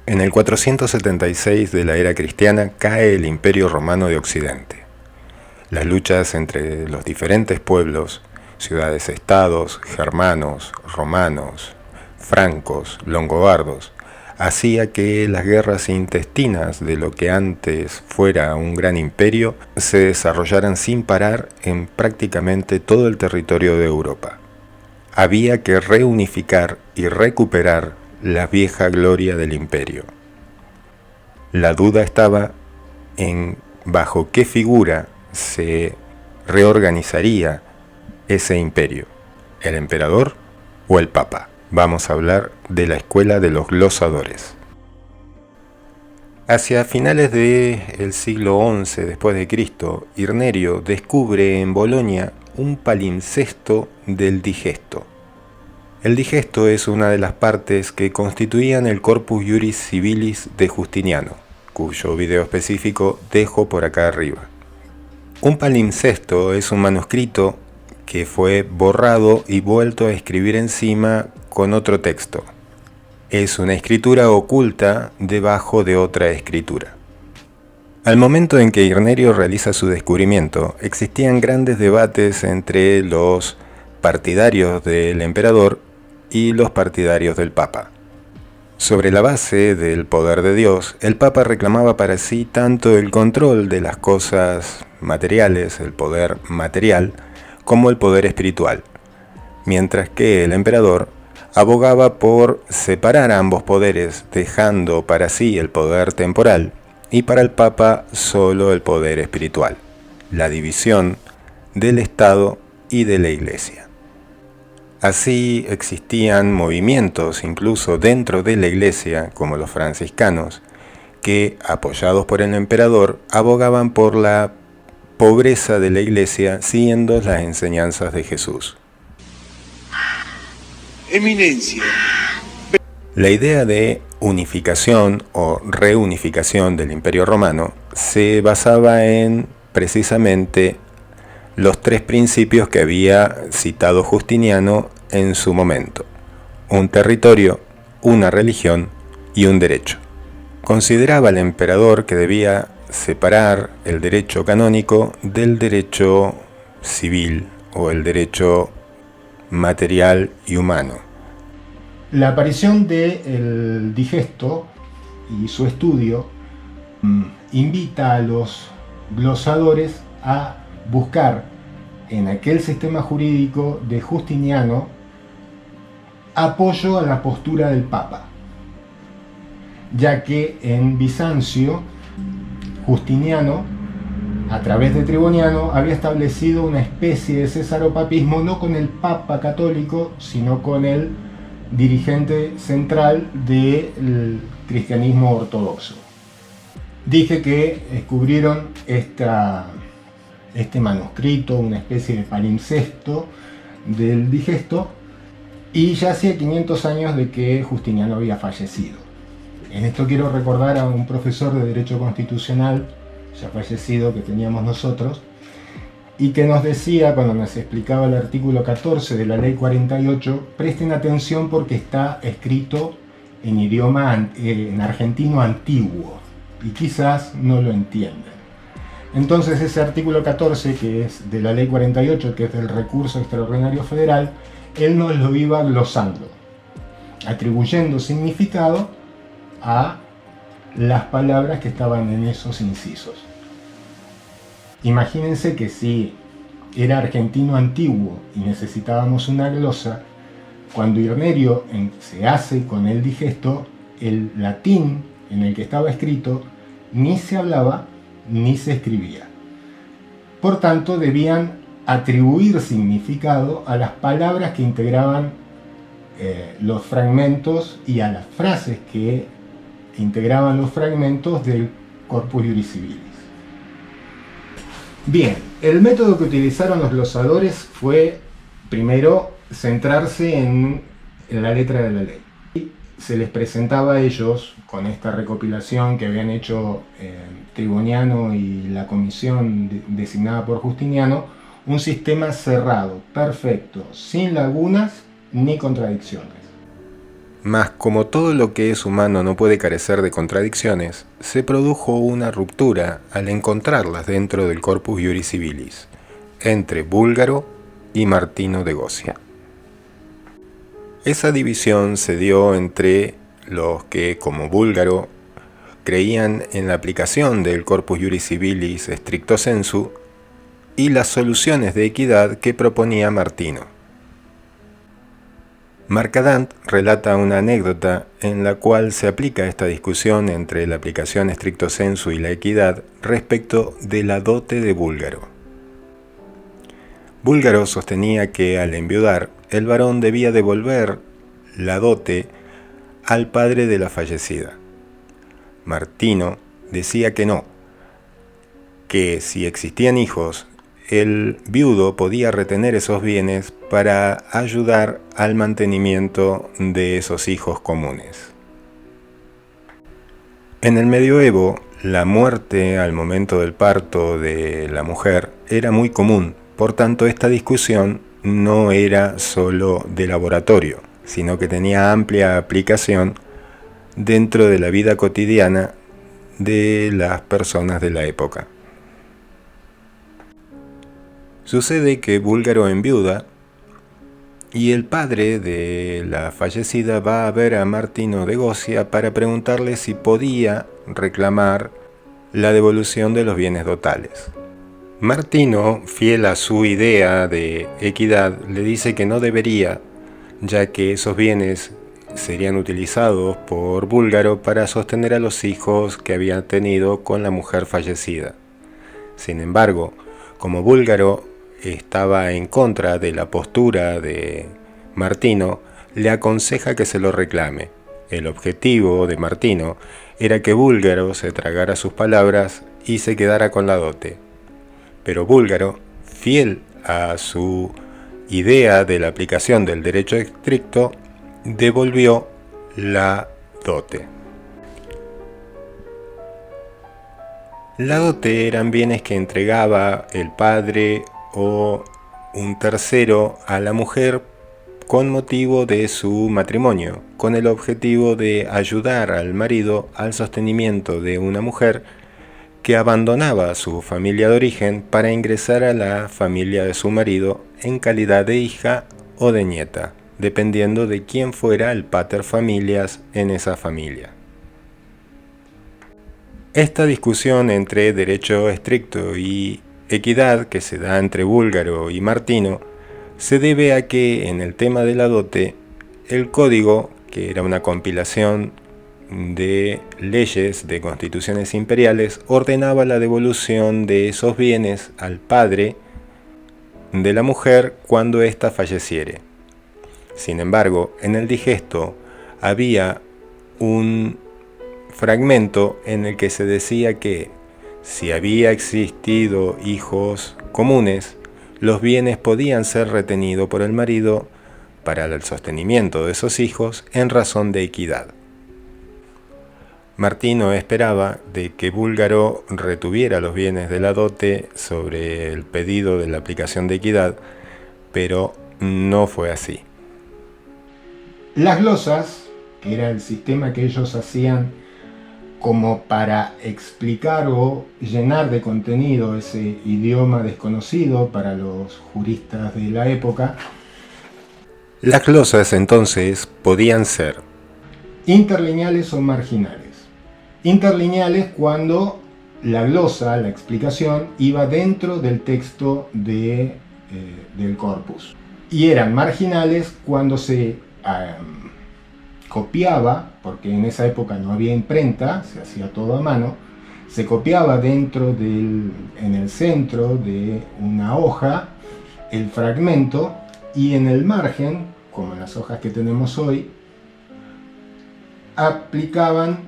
En el 476 de la era cristiana cae el Imperio Romano de Occidente. Las luchas entre los diferentes pueblos, ciudades-estados, germanos, romanos, francos, longobardos, hacía que las guerras intestinas de lo que antes fuera un gran imperio se desarrollaran sin parar en prácticamente todo el territorio de Europa. Había que reunificar y recuperar la vieja gloria del imperio. La duda estaba en bajo qué figura se reorganizaría ese imperio, el emperador o el papa. Vamos a hablar de la escuela de los glosadores. Hacia finales del siglo XI después de Cristo, Irnerio descubre en Bolonia un palimpsesto del Digesto. El Digesto es una de las partes que constituían el Corpus Juris Civilis de Justiniano, cuyo video específico dejo por acá arriba. Un palimpsesto es un manuscrito que fue borrado y vuelto a escribir encima con otro texto. Es una escritura oculta debajo de otra escritura. Al momento en que Irnerio realiza su descubrimiento, existían grandes debates entre los partidarios del emperador y los partidarios del papa. Sobre la base del poder de Dios, el papa reclamaba para sí tanto el control de las cosas materiales, el poder material, como el poder espiritual, mientras que el emperador abogaba por separar ambos poderes, dejando para sí el poder temporal y para el papa solo el poder espiritual, la división del Estado y de la Iglesia. Así existían movimientos incluso dentro de la Iglesia, como los franciscanos, que, apoyados por el emperador, abogaban por la pobreza de la Iglesia siguiendo las enseñanzas de Jesús. Eminencia. La idea de unificación o reunificación del Imperio Romano se basaba en precisamente los tres principios que había citado Justiniano en su momento: un territorio, una religión y un derecho. Consideraba el emperador que debía separar el derecho canónico del derecho civil o el derecho material y humano. La aparición del Digesto y su estudio invita a los glosadores a buscar en aquel sistema jurídico de Justiniano apoyo a la postura del Papa, ya que en Bizancio Justiniano, a través de Triboniano, había establecido una especie de cesaropapismo, no con el Papa católico, sino con el dirigente central del cristianismo ortodoxo. Dije que descubrieron este manuscrito, una especie de palimpsesto del Digesto, y ya hacía 500 años de que Justiniano había fallecido. En esto quiero recordar a un profesor de Derecho Constitucional, ya fallecido, que teníamos nosotros, y que nos decía, cuando nos explicaba el artículo 14 de la Ley 48, presten atención porque está escrito en idioma en argentino antiguo, y quizás no lo entienden. Entonces ese artículo 14, que es de la Ley 48, que es del recurso extraordinario federal, él nos lo iba glosando, atribuyendo significado a las palabras que estaban en esos incisos. Imagínense que si era argentino antiguo y necesitábamos una glosa, cuando Irnerio se hace con el Digesto, el latín en el que estaba escrito ni se hablaba ni se escribía. Por tanto, debían atribuir significado a las palabras que integraban los fragmentos y a las frases que integraban los fragmentos del Corpus Juris Civilis. Bien, el método que utilizaron los glosadores fue, primero, centrarse en la letra de la ley. Se les presentaba a ellos, con esta recopilación que habían hecho Triboniano y la comisión designada por Justiniano, un sistema cerrado, perfecto, sin lagunas ni contradicciones. Mas como todo lo que es humano no puede carecer de contradicciones, se produjo una ruptura al encontrarlas dentro del corpus iuris civilis, entre Búlgaro y Martino de Gocia. Esa división se dio entre los que, como Búlgaro, creían en la aplicación del corpus iuris civilis stricto sensu y las soluciones de equidad que proponía Martino. Mercadant relata una anécdota en la cual se aplica esta discusión entre la aplicación stricto sensu y la equidad respecto de la dote de Búlgaro. Búlgaro sostenía que al enviudar, el varón debía devolver la dote al padre de la fallecida. Martino decía que no, que si existían hijos, el viudo podía retener esos bienes para ayudar al mantenimiento de esos hijos comunes. En el medioevo, la muerte al momento del parto de la mujer era muy común, por tanto esta discusión no era solo de laboratorio, sino que tenía amplia aplicación dentro de la vida cotidiana de las personas de la época. Sucede que Búlgaro enviuda y el padre de la fallecida va a ver a Martino de Gocia para preguntarle si podía reclamar la devolución de los bienes dotales. Martino, fiel a su idea de equidad, le dice que no debería, ya que esos bienes serían utilizados por Búlgaro para sostener a los hijos que había tenido con la mujer fallecida. Sin embargo, como Búlgaro estaba en contra de la postura de Martino, le aconseja que se lo reclame. El objetivo de Martino era que Búlgaro se tragara sus palabras y se quedara con la dote. Pero Búlgaro, fiel a su idea de la aplicación del derecho estricto, devolvió la dote. La dote eran bienes que entregaba el padre o un tercero a la mujer con motivo de su matrimonio, con el objetivo de ayudar al marido al sostenimiento de una mujer que abandonaba su familia de origen para ingresar a la familia de su marido en calidad de hija o de nieta, dependiendo de quién fuera el pater familias en esa familia. Esta discusión entre derecho estricto y equidad que se da entre Búlgaro y Martino se debe a que en el tema de la dote, el código, que era una compilación de leyes de constituciones imperiales, ordenaba la devolución de esos bienes al padre de la mujer cuando ésta falleciere. Sin embargo, en el digesto había un fragmento en el que se decía que si había existido hijos comunes, los bienes podían ser retenidos por el marido para el sostenimiento de esos hijos en razón de equidad. Martino esperaba de que Búlgaro retuviera los bienes de la dote sobre el pedido de la aplicación de equidad, pero no fue así. Las glosas, que era el sistema que ellos hacían como para explicar o llenar de contenido ese idioma desconocido para los juristas de la época. Las glosas entonces podían ser interlineales o marginales. Interlineales cuando la glosa, la explicación, iba dentro del texto del corpus. Y eran marginales cuando se copiaba, porque en esa época no había imprenta, se hacía todo a mano, se copiaba en el centro de una hoja el fragmento y en el margen, como en las hojas que tenemos hoy, aplicaban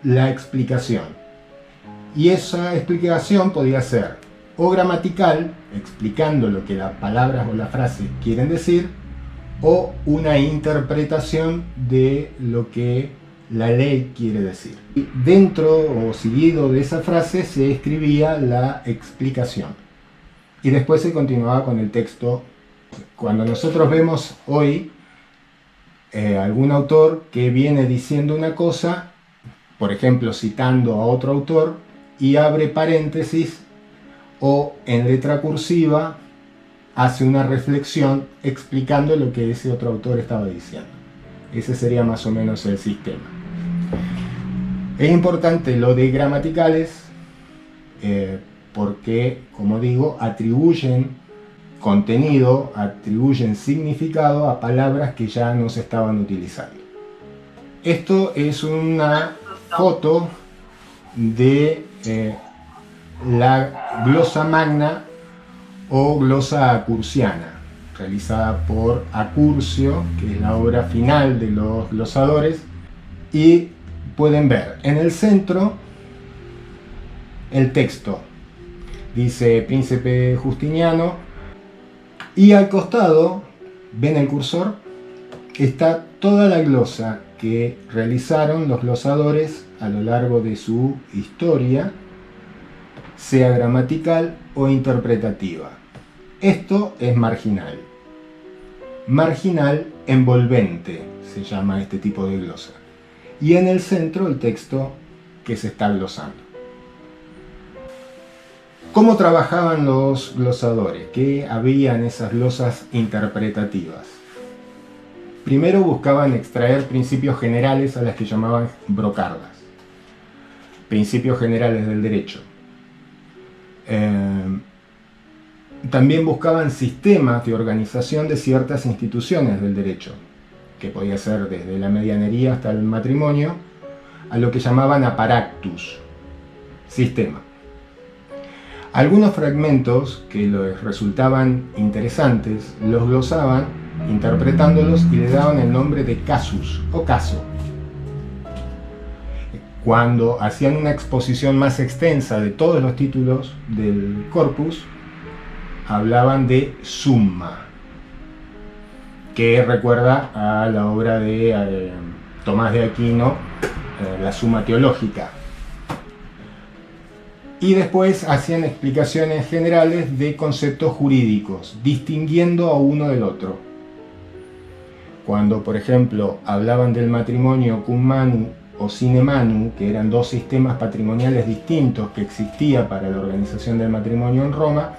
la explicación. Y esa explicación podía ser o gramatical, explicando lo que las palabras o las frases quieren decir, o una interpretación de lo que la ley quiere decir. Y dentro o seguido de esa frase se escribía la explicación. Y después se continuaba con el texto. Cuando nosotros vemos hoy algún autor que viene diciendo una cosa, por ejemplo citando a otro autor, y abre paréntesis o en letra cursiva hace una reflexión explicando lo que ese otro autor estaba diciendo. Ese sería más o menos el sistema. Es importante lo de gramaticales porque, como digo, atribuyen contenido, atribuyen significado a palabras que ya no se estaban utilizando. Esto es una foto de la glosa magna o glosa acursiana, realizada por Acurcio, que es la obra final de los glosadores, y pueden ver en el centro el texto, dice Príncipe Justiniano, y al costado, ven el cursor, está toda la glosa que realizaron los glosadores a lo largo de su historia, sea gramatical o interpretativa. Esto es marginal. Marginal envolvente se llama este tipo de glosa. Y en el centro el texto que se está glosando. ¿Cómo trabajaban los glosadores? ¿Qué había en esas glosas interpretativas? Primero buscaban extraer principios generales a las que llamaban brocardas. Principios generales del derecho. También buscaban sistemas de organización de ciertas instituciones del derecho, que podía ser desde la medianería hasta el matrimonio, a lo que llamaban aparactus, sistema. Algunos fragmentos que les resultaban interesantes los glosaban interpretándolos y le daban el nombre de casus o caso. Cuando hacían una exposición más extensa de todos los títulos del corpus, hablaban de summa, que recuerda a la obra de Tomás de Aquino, la Summa Teológica. Y después hacían explicaciones generales de conceptos jurídicos, distinguiendo a uno del otro. Cuando, por ejemplo, hablaban del matrimonio cum manu o sine manu, que eran dos sistemas patrimoniales distintos que existía para la organización del matrimonio en Roma,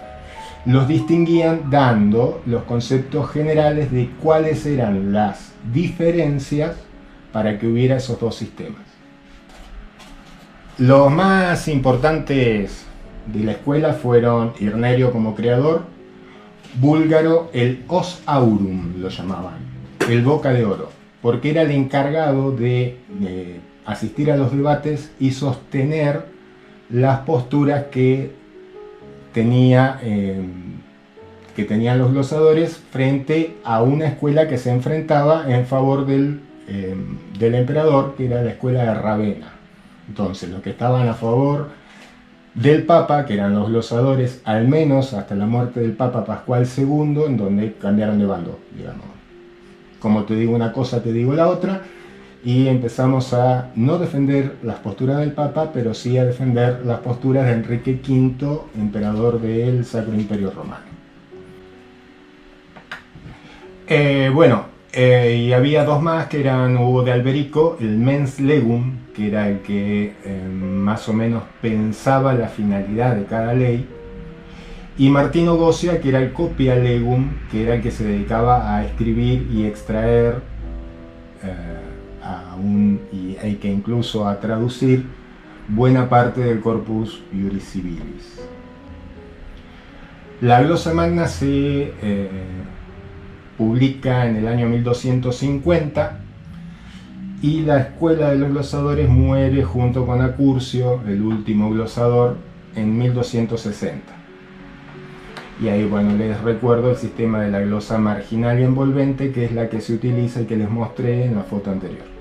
los distinguían dando los conceptos generales de cuáles eran las diferencias para que hubiera esos dos sistemas. Los más importantes de la escuela fueron Irnerio como creador, Búlgaro el os aurum lo llamaban, el boca de oro, porque era el encargado de asistir a los debates y sostener las posturas que tenían los glosadores frente a una escuela que se enfrentaba en favor del emperador, que era la escuela de Ravenna. Entonces, los que estaban a favor del Papa, que eran los glosadores, al menos hasta la muerte del Papa Pascual II, en donde cambiaron de bando, digamos. Como te digo una cosa, te digo la otra, y empezamos a no defender las posturas del Papa, pero sí a defender las posturas de Enrique V, emperador del Sacro Imperio Romano. Y había dos más que eran Hugo de Alberico, el mens legum, que era el que más o menos pensaba la finalidad de cada ley, y Martino Gosia, que era el copia legum, que era el que se dedicaba a escribir y extraer y que incluso a traducir buena parte del corpus iuris civilis. La glosa magna se publica en el año 1250 y la escuela de los glosadores muere junto con Acurcio, el último glosador, en 1260. Y ahí, bueno, les recuerdo el sistema de la glosa marginal y envolvente, que es la que se utiliza y que les mostré en la foto anterior.